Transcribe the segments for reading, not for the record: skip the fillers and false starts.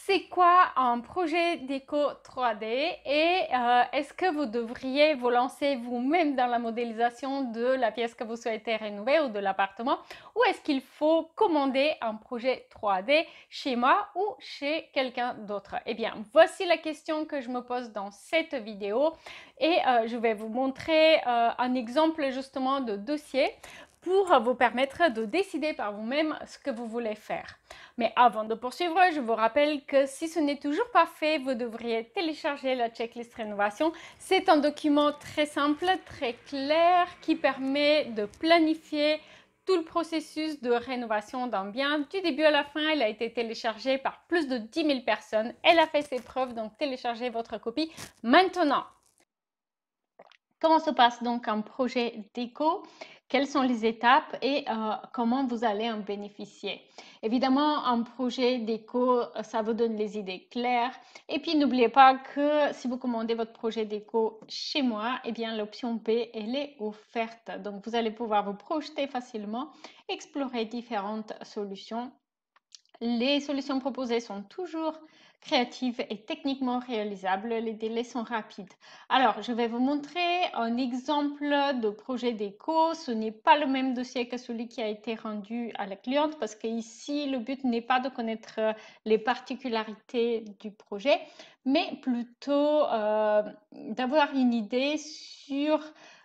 C'est quoi un projet déco 3D et est-ce que vous devriez vous lancer vous-même dans la modélisation de la pièce que vous souhaitez rénover ou de l'appartement, ou est-ce qu'il faut commander un projet 3D chez moi ou chez quelqu'un d'autre? Eh bien, voici la question que je me pose dans cette vidéo et je vais vous montrer un exemple justement de dossier pour vous permettre de décider par vous-même ce que vous voulez faire. Mais avant de poursuivre, je vous rappelle que si ce n'est toujours pas fait, vous devriez télécharger la checklist rénovation. C'est un document très simple, très clair, qui permet de planifier tout le processus de rénovation d'un bien. Du début à la fin, il a été téléchargé par plus de 10 000 personnes. Elle a fait ses preuves, donc téléchargez votre copie maintenant. Comment se passe donc un projet déco? Quelles sont les étapes et comment vous allez en bénéficier? Évidemment, un projet déco, ça vous donne les idées claires. Et puis, n'oubliez pas que si vous commandez votre projet déco chez moi, eh bien, l'option B, elle est offerte. Donc, vous allez pouvoir vous projeter facilement, explorer différentes solutions. Les solutions proposées sont toujours créatives et techniquement réalisables. Les délais sont rapides. Alors, je vais vous montrer un exemple de projet déco. Ce n'est pas le même dossier que celui qui a été rendu à la cliente parce qu'ici, le but n'est pas de connaître les particularités du projet, mais plutôt d'avoir une idée sur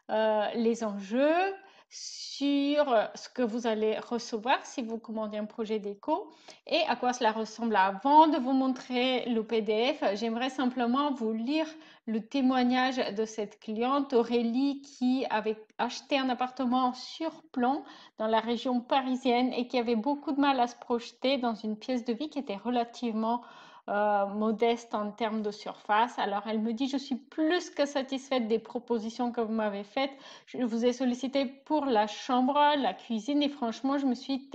les enjeux, sur ce que vous allez recevoir si vous commandez un projet déco et à quoi cela ressemble. Avant de vous montrer le PDF, j'aimerais simplement vous lire le témoignage de cette cliente, Aurélie, qui avait acheté un appartement sur plan dans la région parisienne et qui avait beaucoup de mal à se projeter dans une pièce de vie qui était relativement modeste en termes de surface. Alors elle me dit, je suis plus que satisfaite des propositions que vous m'avez faites. Je vous ai sollicité pour la chambre, la cuisine et franchement, je suis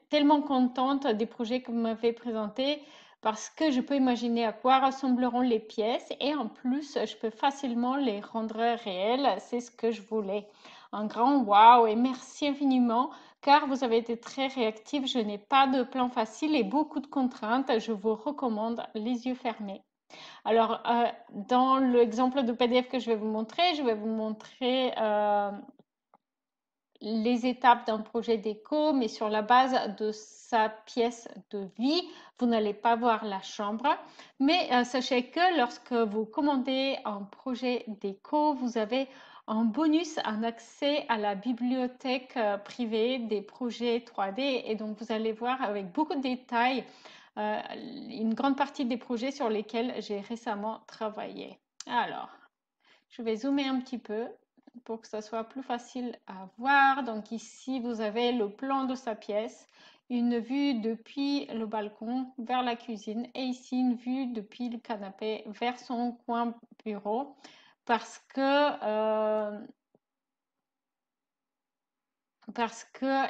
tellement contente des projets que vous m'avez présentés parce que je peux imaginer à quoi ressembleront les pièces et en plus, je peux facilement les rendre réelles. C'est ce que je voulais. Un grand waouh et merci infiniment car vous avez été très réactif. Je n'ai pas de plan facile et beaucoup de contraintes. Je vous recommande les yeux fermés. Alors, dans l'exemple de PDF que je vais vous montrer, les étapes d'un projet déco, mais sur la base de sa pièce de vie. Vous n'allez pas voir la chambre, mais sachez que lorsque vous commandez un projet déco, vous avez en bonus un accès à la bibliothèque privée des projets 3D et donc vous allez voir avec beaucoup de détails une grande partie des projets sur lesquels j'ai récemment travaillé. Alors, je vais zoomer un petit peu pour que ça soit plus facile à voir. Donc ici, vous avez le plan de sa pièce, une vue depuis le balcon vers la cuisine et ici une vue depuis le canapé vers son coin bureau parce que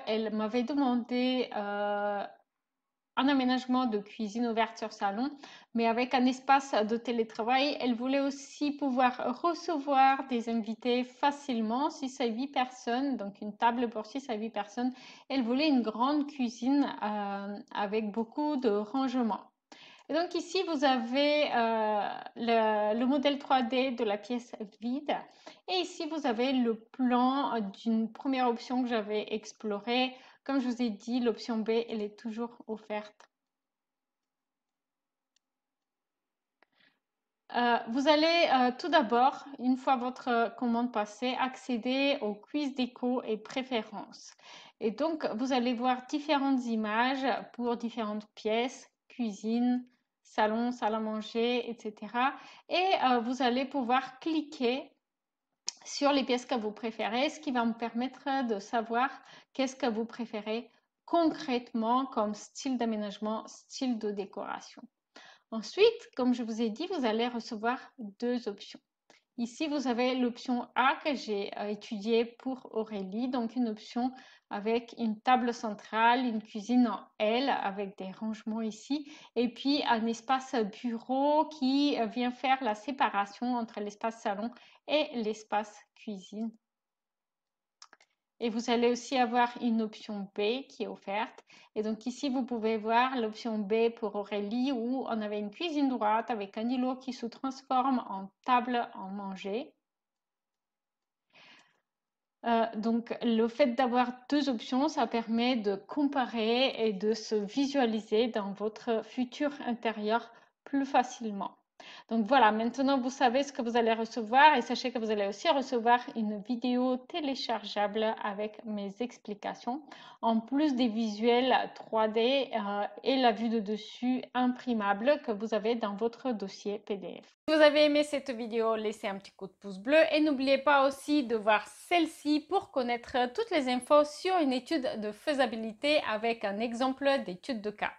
elle m'avait demandé un aménagement de cuisine ouverte sur salon, mais avec un espace de télétravail. Elle voulait aussi pouvoir recevoir des invités facilement, 6 à 8 personnes, donc une table pour 6 à 8 personnes. Elle voulait une grande cuisine avec beaucoup de rangements. Et donc ici, vous avez le modèle 3D de la pièce vide. Et ici, vous avez le plan d'une première option que j'avais explorée. Comme je vous ai dit, l'option B, elle est toujours offerte. Vous allez tout d'abord, une fois votre commande passée, accéder au quiz déco et préférences. Et donc, vous allez voir différentes images pour différentes pièces, cuisine, salon, salle à manger, etc. Et vous allez pouvoir cliquer sur les pièces que vous préférez, ce qui va me permettre de savoir qu'est-ce que vous préférez concrètement comme style d'aménagement, style de décoration. Ensuite, comme je vous ai dit, vous allez recevoir deux options. Ici, vous avez l'option A que j'ai étudiée pour Aurélie, donc une option avec une table centrale, une cuisine en L avec des rangements ici, et puis un espace bureau qui vient faire la séparation entre l'espace salon et l'espace cuisine. Et vous allez aussi avoir une option B qui est offerte. Et donc ici, vous pouvez voir l'option B pour Aurélie où on avait une cuisine droite avec un îlot qui se transforme en table à manger. Donc le fait d'avoir deux options, ça permet de comparer et de se visualiser dans votre futur intérieur plus facilement. Donc voilà, maintenant vous savez ce que vous allez recevoir et sachez que vous allez aussi recevoir une vidéo téléchargeable avec mes explications, en plus des visuels 3D et la vue de dessus imprimable que vous avez dans votre dossier PDF. Si vous avez aimé cette vidéo, laissez un petit coup de pouce bleu et n'oubliez pas aussi de voir celle-ci pour connaître toutes les infos sur une étude de faisabilité avec un exemple d'étude de cas.